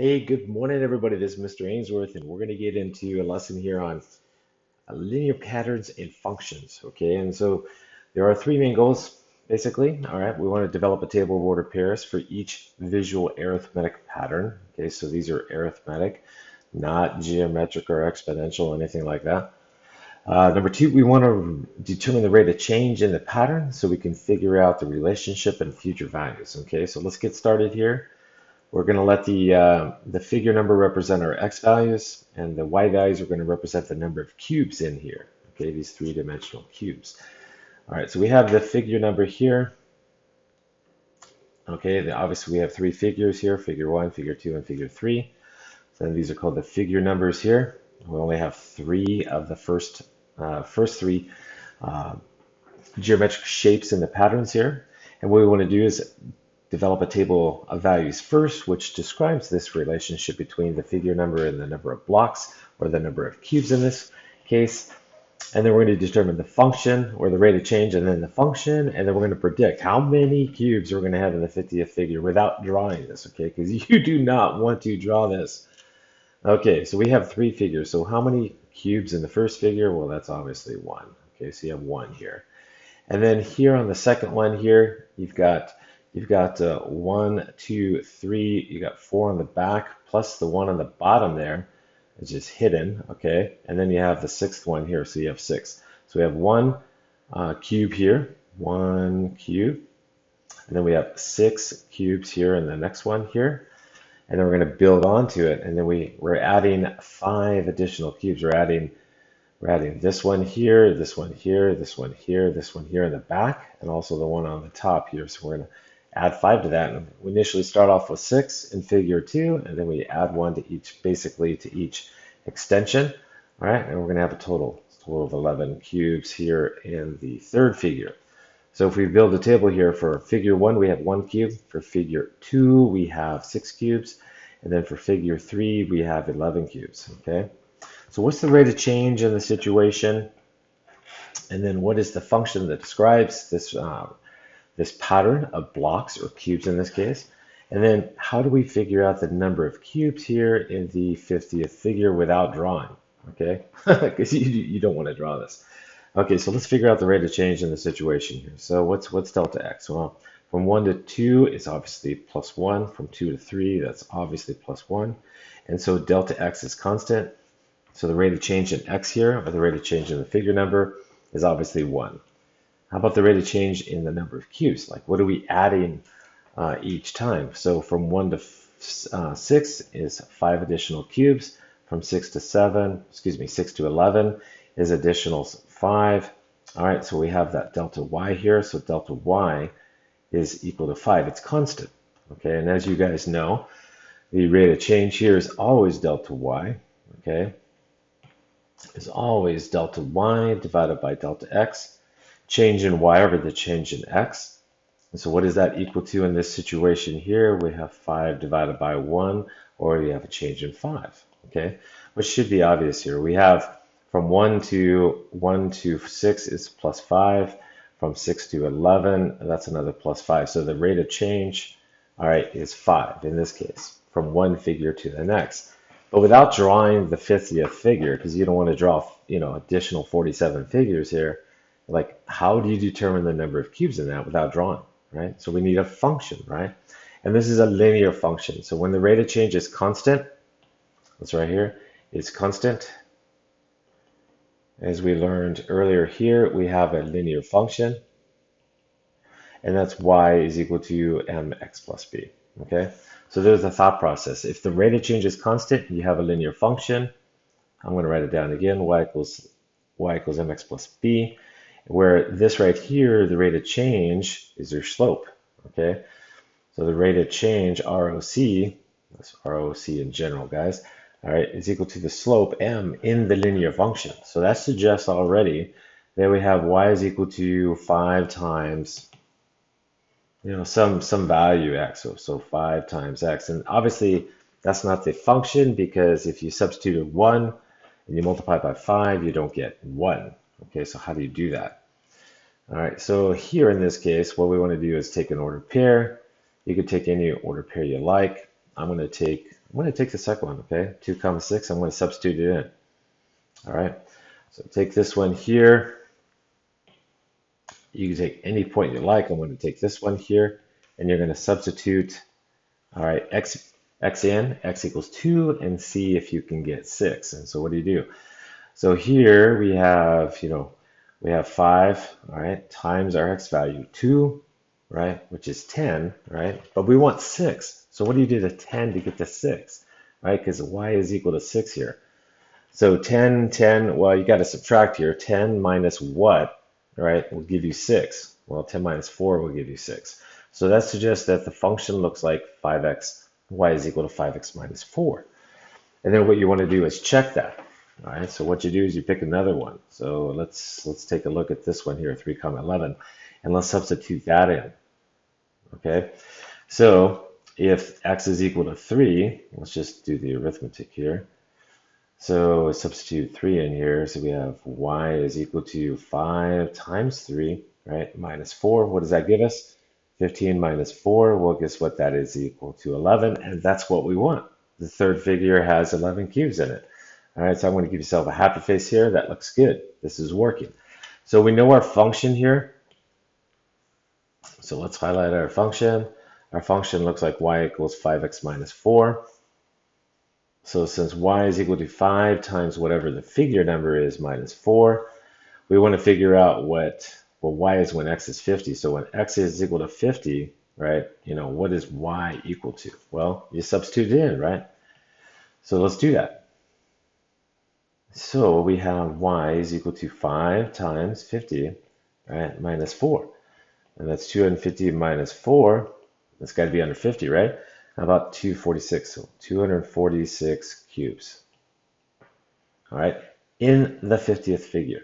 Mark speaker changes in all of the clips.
Speaker 1: Hey, good morning, everybody. This is Mr. Ainsworth, and we're going to get into a lesson here on linear patterns and functions. Okay, and so there are three main goals, basically. All right, we want to develop a table of ordered pairs for each visual arithmetic pattern. Okay, so these are arithmetic, not geometric or exponential, anything like that. Number two, we want to determine the rate of change in the pattern so we can figure out the relationship and future values. Okay, so let's get started here. We're going to let the figure number represent our x values, and the y values are going to represent the number of cubes in here. Okay, these three-dimensional cubes. All right, so we have the figure number here. Okay, obviously we have three figures here, figure 1, figure 2, and figure 3. So these are called the figure numbers here. We only have three of the first three geometric shapes in the patterns here. And what we want to do is develop a table of values first, which describes this relationship between the figure number and the number of blocks, or the number of cubes in this case. And then we're going to determine the function, or the rate of change, and then the function, and then we're going to predict how many cubes we're going to have in the 50th figure without drawing this, okay? Because you do not want to draw this. Okay, so we have three figures. So how many cubes in the first figure? Well, that's obviously 1. Okay, so you have 1 here. And then here on the second one here, you've got 1, 2, 3. You got 4 on the back plus the 1 on the bottom there is just hidden. Okay, and then you have the sixth one here, so you have 6. So we have 1 cube here, 1 cube, and then we have 6 cubes here in the next one here, and then we're going to build onto it, and then we're adding 5 additional cubes. We're adding this one here, this one here, this one here, this one here in the back, and also the one on the top here. So we're going to add 5 to that. And we initially start off with 6 in figure 2, and then we add 1 to each, basically to each extension. All right, and we're going to have a total of 11 cubes here in the third figure. So if we build a table here for figure 1, we have 1 cube. For figure 2, we have 6 cubes. And then for figure 3, we have 11 cubes. Okay. So what's the rate of change in the situation? And then what is the function that describes this pattern of blocks, or cubes in this case? And then how do we figure out the number of cubes here in the 50th figure without drawing? Okay, because you don't want to draw this. Okay, so let's figure out the rate of change in the situation here. So what's delta x? Well, from 1 to 2 is obviously plus 1. From 2 to 3, that's obviously plus 1. And so delta x is constant. So the rate of change in x here, or the rate of change in the figure number, is obviously 1. How about the rate of change in the number of cubes? Like, what are we adding each time? So from 1 to 6 is 5 additional cubes. From 6 to 11 is additional 5. All right, so we have that delta y here. So delta y is equal to 5. It's constant. Okay, and as you guys know, the rate of change here is always delta y. Okay, is always delta y divided by delta x. Change in y over the change in x. And so what is that equal to in this situation here? We have 5 divided by 1, or we have a change in 5. Okay, which should be obvious here. We have from 1 to 6 is plus 5. From 6 to 11, that's another plus 5. So the rate of change, all right, is 5 in this case, from one figure to the next. But without drawing the 50th figure, because you don't want to draw, additional 47 figures here, like, how do you determine the number of cubes in that without drawing, right? So we need a function, right? And this is a linear function. So when the rate of change is constant, that's right here, it's constant. As we learned earlier here, we have a linear function, and that's y is equal to mx plus b, okay? So there's the thought process. If the rate of change is constant, you have a linear function. I'm going to write it down again, y equals mx plus b, where this right here, the rate of change is your slope, okay? So the rate of change, ROC, that's ROC in general, guys, all right, is equal to the slope m in the linear function. So that suggests already that we have y is equal to 5 times, some value x, so 5 times x. And obviously that's not the function, because if you substitute 1 and you multiply by 5, you don't get 1. Okay, so how do you do that? All right, so here in this case, what we want to do is take an ordered pair. You could take any ordered pair you like. I'm going to take I'm going to take the second one, okay? 2 comma 6, I'm going to substitute it in. All right, so take this one here. You can take any point you like. I'm going to take this one here, and you're going to substitute, all right, x in, x equals 2, and see if you can get 6. And so what do? So here we have, we have 5, all right, times our x value, 2, right, which is 10, right? But we want 6. So what do you do to 10 to get to 6, right? Because y is equal to 6 here. So 10, 10, well, you got to subtract here. 10 minus what, right, will give you 6. Well, 10 minus 4 will give you 6. So that suggests that the function looks like 5x, y is equal to 5x minus 4. And then what you want to do is check that. All right, so what you do is you pick another one. So let's take a look at this one here, 3 comma 11, and let's substitute that in. Okay, so if x is equal to 3, let's just do the arithmetic here. So substitute 3 in here. So we have y is equal to 5 times 3, right, minus 4. What does that give us? 15 minus 4. Well, guess what? That is equal to 11, and that's what we want. The third figure has 11 cubes in it. All right, so I'm going to give yourself a happy face here. That looks good. This is working. So we know our function here. So let's highlight our function. Our function looks like y equals 5x minus 4. So since y is equal to 5 times whatever the figure number is minus 4, we want to figure out what y is when x is 50. So when x is equal to 50, right, what is y equal to? Well, you substitute it in, right? So let's do that. So we have y is equal to 5 times 50, right, minus 4. And that's 250 minus 4. That's got to be under 50, right? How about 246? So 246 cubes. All right, in the 50th figure.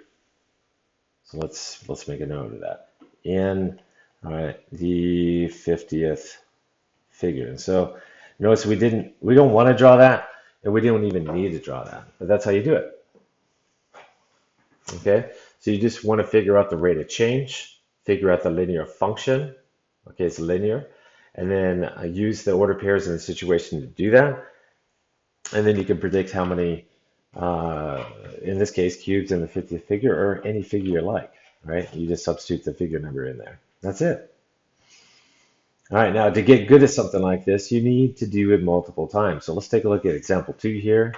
Speaker 1: So let's make a note of that. In, all right, the 50th figure. And so notice we don't want to draw that, and we don't even need to draw that. But that's how you do it. Okay, so you just want to figure out the rate of change, figure out the linear function. Okay, it's linear. And then use the order pairs in the situation to do that. And then you can predict how many, in this case, cubes in the 50th figure or any figure you like, right? You just substitute the figure number in there. That's it. All right, now to get good at something like this, you need to do it multiple times. So let's take a look at example 2 here.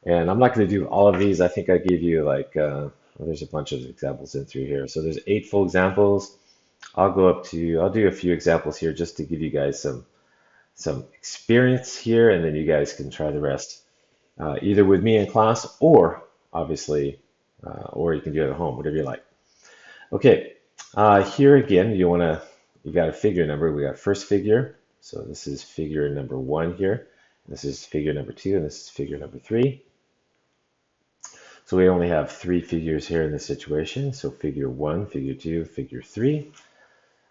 Speaker 1: And I'm not going to do all of these. I think I gave you like, well, there's a bunch of examples in through here. So there's 8 full examples. I'll do a few examples here just to give you guys some experience here, and then you guys can try the rest either with me in class or obviously, or you can do it at home, whatever you like. Okay, here again, you got a figure number. We got first figure, so this is figure number 1 here. This is figure number 2, and this is figure number 3. So we only have 3 figures here in this situation. So figure 1, figure 2, figure 3.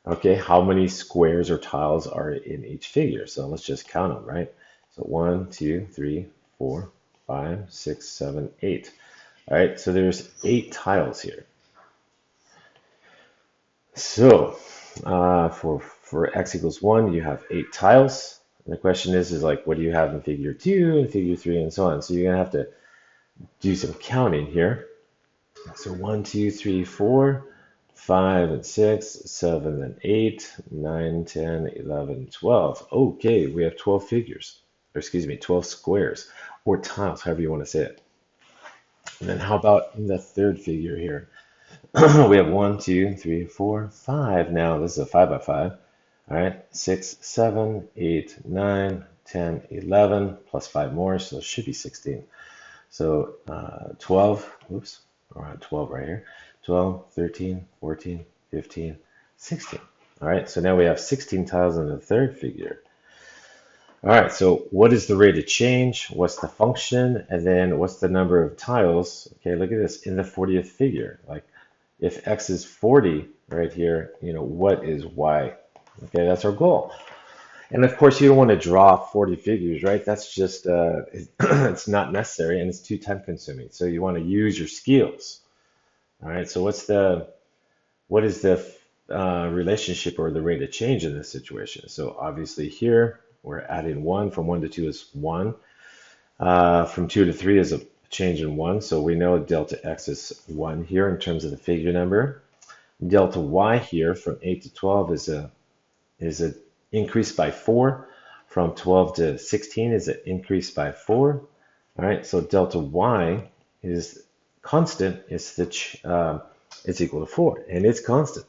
Speaker 1: Okay, how many squares or tiles are in each figure? So let's just count them, right? So 1, 2, 3, 4, 5, 6, 7, 8. All right, so there's 8 tiles here. So for x equals 1, you have 8 tiles. And the question is like, what do you have in figure 2 and figure 3 and so on? So you're going to have to do some counting here. So 1, 2, 3, 4. 5 and 6, 7 and 8, 9, 10, 11, 12. Okay, we have 12 figures, or excuse me, 12 squares, or tiles, however you want to say it. And then how about in the third figure here? We have 1, 2, 3, 4, 5. Now this is a 5 by 5. All right, 6, 7, 8, 9, 10, 11, plus 5 more, so it should be 16. So 12, oops, around 12 right here. 12, 13, 14, 15, 16. All right, so now we have 16 tiles in the third figure. All right, so what is the rate of change? What's the function? And then what's the number of tiles? Okay, look at this in the 40th figure. Like if x is 40 right here, what is y? Okay, that's our goal. And of course, you don't want to draw 40 figures, right? That's just, it's not necessary and it's too time consuming. So you want to use your skills. All right, so what is the relationship or the rate of change in this situation? So obviously here, We're adding 1. From 1 to 2 is 1. From 2 to 3 is a change in 1. So we know delta x is 1 here in terms of the figure number. Delta y here from 8 to 12 is a increase by 4. From 12 to 16 is an increase by 4. All right, so delta y is constant. It's equal to 4, and it's constant,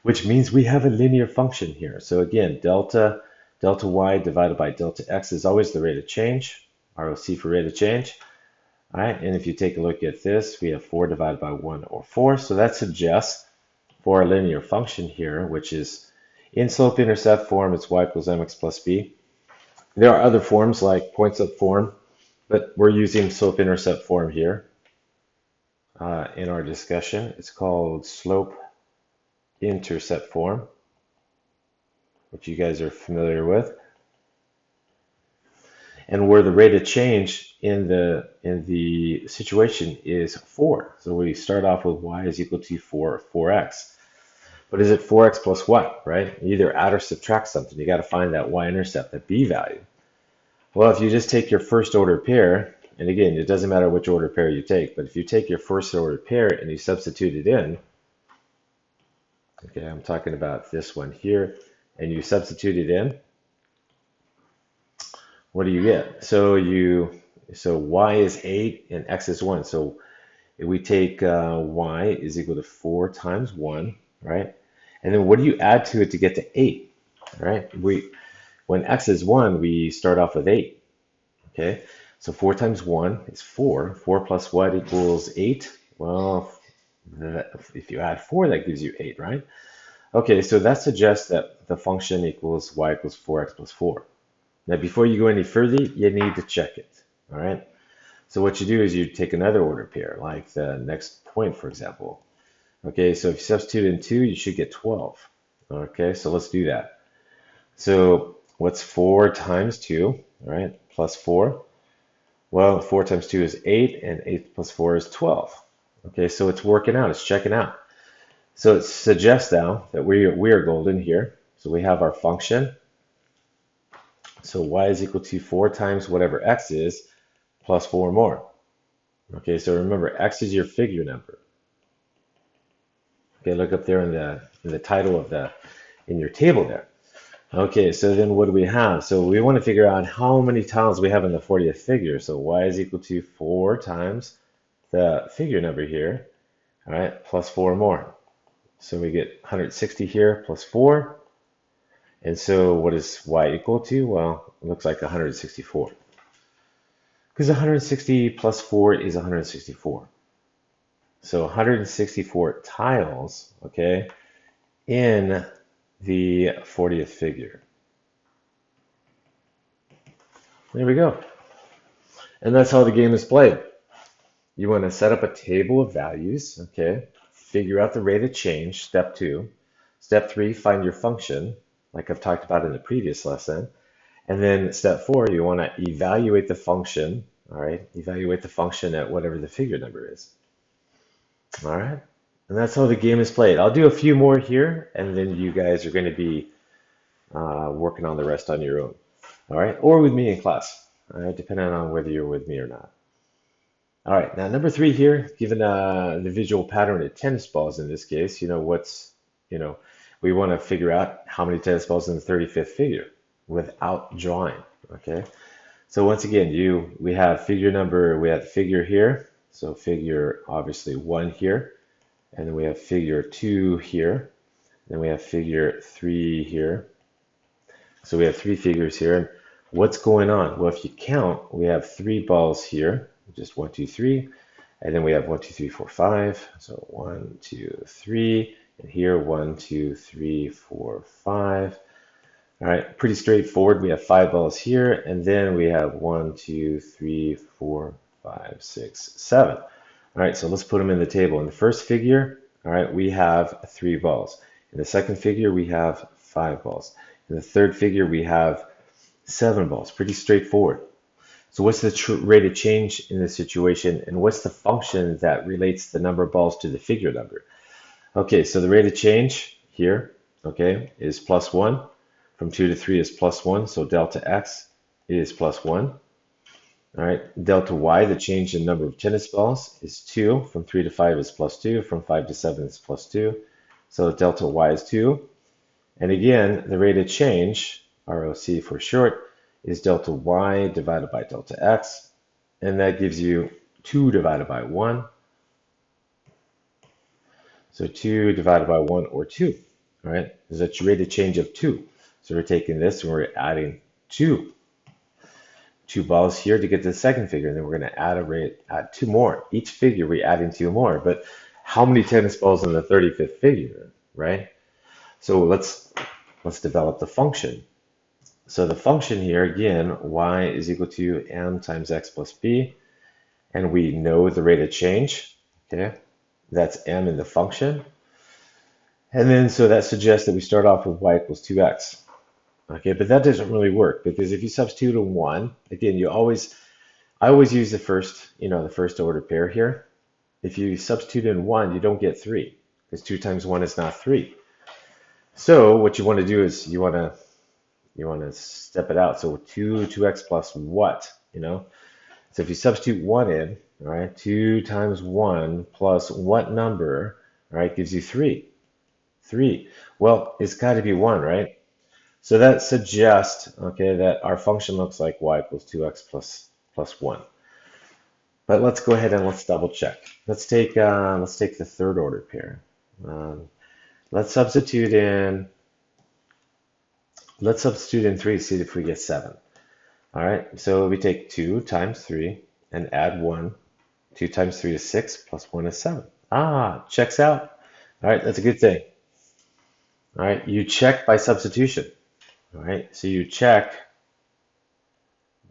Speaker 1: which means we have a linear function here. So again, delta y divided by delta x is always the rate of change, ROC for rate of change. All right, and if you take a look at this, we have 4 divided by 1 or 4. So that suggests for a linear function here, which is in slope-intercept form, it's y equals mx plus b. There are other forms like points-up form, but we're using slope-intercept form here in our discussion. It's called slope-intercept form, which you guys are familiar with, and where the rate of change in the situation is 4. So we start off with y is equal to 4x. But is it 4x plus what, right? You either add or subtract something. You got to find that y-intercept, that b value. Well, if you just take your first order pair, and again, it doesn't matter which order pair you take, but if you take your first order pair and you substitute it in, okay, I'm talking about this one here, and you substitute it in, what do you get? So y is 8 and x is 1. So if we take y is equal to 4 times 1, right? And then what do you add to it to get to 8, right? When x is 1, we start off with 8, okay? So 4 times 1 is 4. 4 plus what equals 8? Well, if you add 4, that gives you 8, right? Okay, so that suggests that the function equals y equals 4x plus 4. Now, before you go any further, you need to check it, all right? So what you do is you take another order pair, like the next point, for example. Okay, so if you substitute in 2, you should get 12. Okay, so let's do that. So what's 4 times 2, all right, plus 4? Well, 4 times 2 is 8, and 8 plus 4 is 12. Okay, so it's working out, it's checking out. So it suggests now that we are golden here. So we have our function. So y is equal to 4 times whatever x is, plus 4 more. Okay, so remember, x is your figure number. Okay, look up there in the title of in your table there. Okay, so then what do we have? So we want to figure out how many tiles we have in the 40th figure. So y is equal to 4 times the figure number here, all right, plus 4 more. So we get 160 here plus 4. And so what is y equal to? Well, it looks like 164. Because 160 plus 4 is 164. So 164 tiles, okay, in the 40th figure. There we go. And that's how the game is played. You want to set up a table of values, okay, figure out the rate of change, step 2. Step 3, find your function, like I've talked about in the previous lesson. And then step 4, you want to evaluate the function, all right, evaluate the function at whatever the figure number is. All right, and that's how the game is played. I'll do a few more here, and then you guys are going to be working on the rest on your own. All right, or with me in class, all right, depending on whether you're with me or not. All right, now number 3 here, given the visual pattern of tennis balls in this case, we want to figure out how many tennis balls in the 35th figure without drawing, okay? So once again, we have figure here. So figure obviously 1 here, and then we have figure 2 here, then we have figure 3 here. So we have 3 figures here. And what's going on? Well, if you count, we have 3 balls here, just 1, 2, 3, and then we have 1, 2, 3, 4, 5. So 1, 2, 3, and here 1, 2, 3, 4, 5. All right, pretty straightforward. We have 5 balls here, and then we have 1, 2, 3, 4, 5, 6, 7. All right, so let's put them in the table. In the first figure, all right, we have 3 balls. In the second figure, we have 5 balls. In the third figure, we have 7 balls. Pretty straightforward. So what's the rate of change in this situation, and what's the function that relates the number of balls to the figure number? Okay, so the rate of change here, okay, is plus 1. from 2 to 3 is plus 1, so delta x is plus 1. All right, delta y, the change in number of tennis balls, is 2. From 3 to 5 is plus 2. From 5 to 7 is plus 2. So delta y is 2. And again, the rate of change, ROC for short, is delta y divided by delta x. And that gives you 2 divided by 1. So 2 divided by 1, or 2. All right, is that your rate of change of 2. So we're taking this and we're adding 2 balls here to get to the second figure, and then we're going to add 2 more. Each figure we're adding 2 more, but how many tennis balls in the 35th figure, right? So let's develop the function. So the function here, again, y is equal to m times x plus b, and we know the rate of change, okay? That's m in the function. And then, so that suggests that we start off with y equals 2x. Okay, but that doesn't really work, because if you substitute a 1, again, I always use the first order pair here. If you substitute in 1, you don't get 3, because 2 times 1 is not 3. So what you want to do is you want to step it out. So 2x plus what, So if you substitute 1 in, all right, 2 times 1 plus what number, all right, gives you 3. 3. Well, it's got to be 1, right? So that suggests, okay, that our function looks like y equals 2x plus 1. But let's go ahead and let's double check. Let's take the third order pair. Let's substitute in 3, see if we get 7. All right, so we take 2 times 3 and add 1. 2 times 3 is 6, plus 1 is 7. Ah, checks out. All right, that's a good thing. All right, you check by substitution. All right, so you check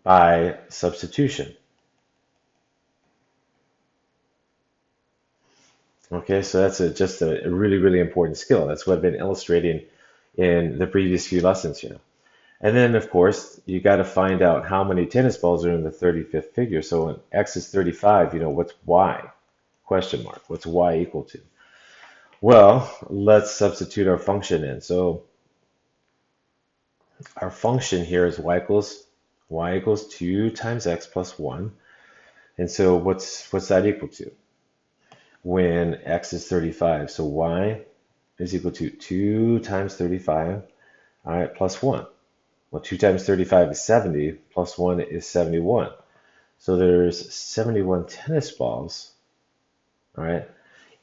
Speaker 1: by substitution. Okay, so that's just a really, really important skill. That's what I've been illustrating in the previous few lessons here. And then, of course, you got to find out how many tennis balls are in the 35th figure. So when x is 35, what's y? Question mark. What's y equal to? Well, let's substitute our function in. So our function here is y equals 2 times x plus 1. And so what's that equal to when x is 35? So y is equal to 2 times 35, all right, plus 1. Well, 2 times 35 is 70, plus 1 is 71. So there's 71 tennis balls, all right,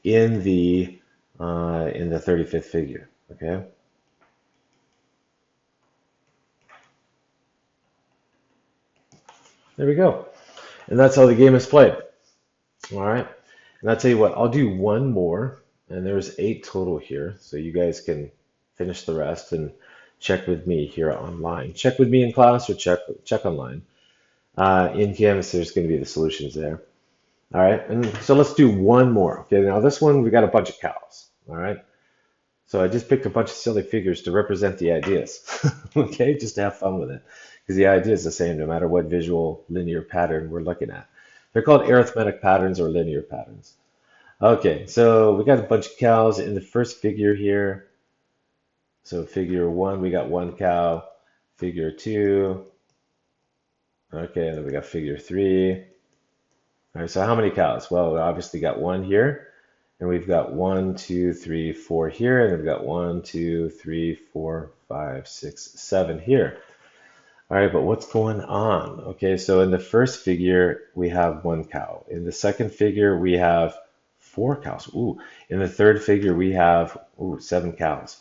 Speaker 1: in the 35th figure, okay? There we go. And that's how the game is played. All right. And I'll tell you what, I'll do one more, and there's 8 total here, so you guys can finish the rest and check with me here online. Check with me in class or check online. In Canvas, there's going to be the solutions there. All right, and so let's do one more. Okay, now this one, we got a bunch of cows. All right, so I just picked a bunch of silly figures to represent the ideas. Okay, just to have fun with it, because the idea is the same no matter what visual linear pattern we're looking at. They're called arithmetic patterns or linear patterns. Okay, so we got a bunch of cows in the first figure here. So figure 1, we got 1 cow. Figure 2. Okay, and then we got figure 3. All right, so how many cows? Well, we obviously got 1 here. And we've got 1, 2, 3, 4 here. And we've got 1, 2, 3, 4, 5, 6, 7 here. All right, but what's going on? Okay, so in the first figure, we have 1 cow. In the second figure, we have 4 cows. Ooh, in the third figure, we have 7 cows.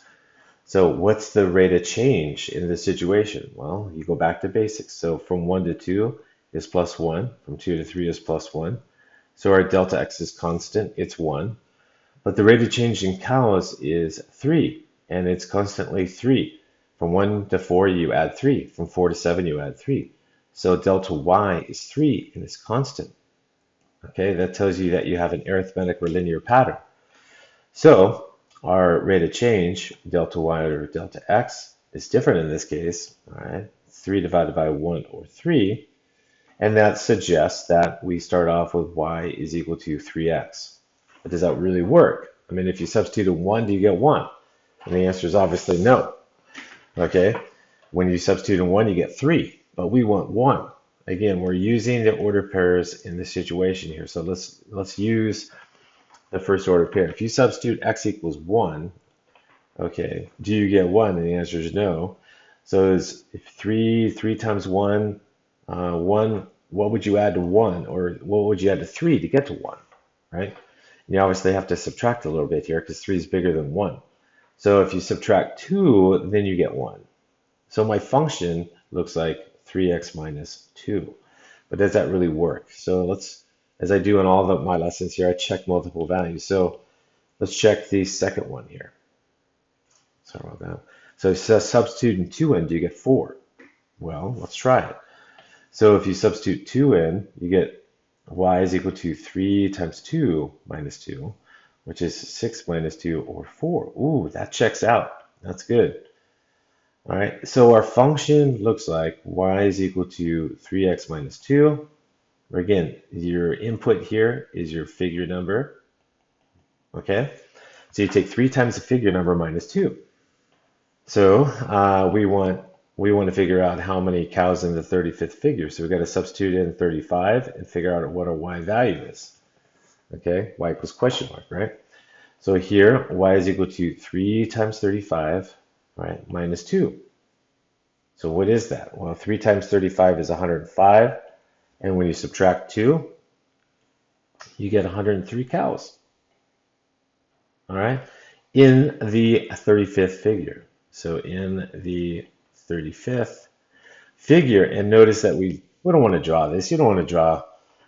Speaker 1: So what's the rate of change in this situation? Well, you go back to basics. So from 1 to 2 is plus 1. From 2 to 3 is plus 1. So our delta x is constant. It's 1. But the rate of change in cows is 3, and it's constantly 3. From 1 to 4, you add 3. From 4 to 7, you add 3. So delta y is 3, and it's constant. Okay, that tells you that you have an arithmetic or linear pattern. So our rate of change, delta y or delta x, is different in this case. All right, 3 divided by 1 or 3. And that suggests that we start off with y is equal to 3x. But does that really work? I mean, if you substitute a 1, do you get 1? And the answer is obviously no. Okay, When you substitute in 1, you get 3, but we want 1. Again, we're using the order pairs in this situation here. So let's use the first order pair. If you substitute x equals 1, okay, do you get 1? And the answer is no. So is if 3 times 1, 1, what would you add to 1? Or what would you add to 3 to get to 1, right? You obviously have to subtract a little bit here because 3 is bigger than 1. So if you subtract 2, then you get 1. So my function looks like 3x minus 2. But does that really work? So let's, as I do in all of my lessons here, I check multiple values. So let's check the second one here. Sorry about that. So it says substitute in 2 in, do you get 4? Well, let's try it. So if you substitute 2 in, you get y is equal to 3 times 2 minus 2, which is 6 minus 2, or 4. Ooh, that checks out. That's good. All right, so our function looks like y is equal to 3x minus 2. Again, your input here is your figure number. Okay, so you take 3 times the figure number minus 2. So we want to figure out how many cows in the 35th figure. So we've got to substitute in 35 and figure out what our y value is. Okay, y equals question mark, right? So here, y is equal to 3 times 35, right, minus 2. So what is that? Well, 3 times 35 is 105. And when you subtract 2, you get 103 cows. All right, in the 35th figure. So in the 35th figure, and notice that we don't want to draw this. You don't want to draw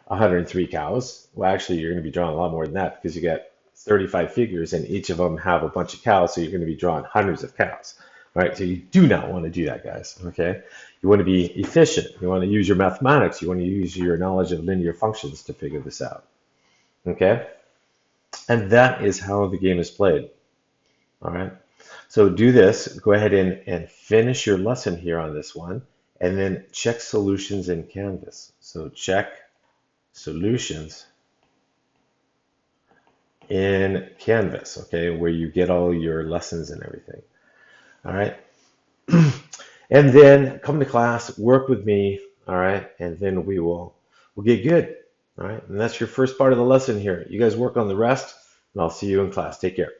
Speaker 1: 103 cows. Well, actually, you're going to be drawing a lot more than that because you get 35 figures and each of them have a bunch of cows. So you're going to be drawing hundreds of cows. Right, so you do not want to do that, guys, okay? You want to be efficient. You want to use your mathematics. You want to use your knowledge of linear functions to figure this out, okay? And that is how the game is played, all right? So do this. Go ahead and finish your lesson here on this one, and then check solutions in Canvas. So check solutions in Canvas, okay, where you get all your lessons and everything. All right. And then come to class, work with me, all right, and then we'll get good. All right. And that's your first part of the lesson here. You guys work on the rest, and I'll see you in class. Take care.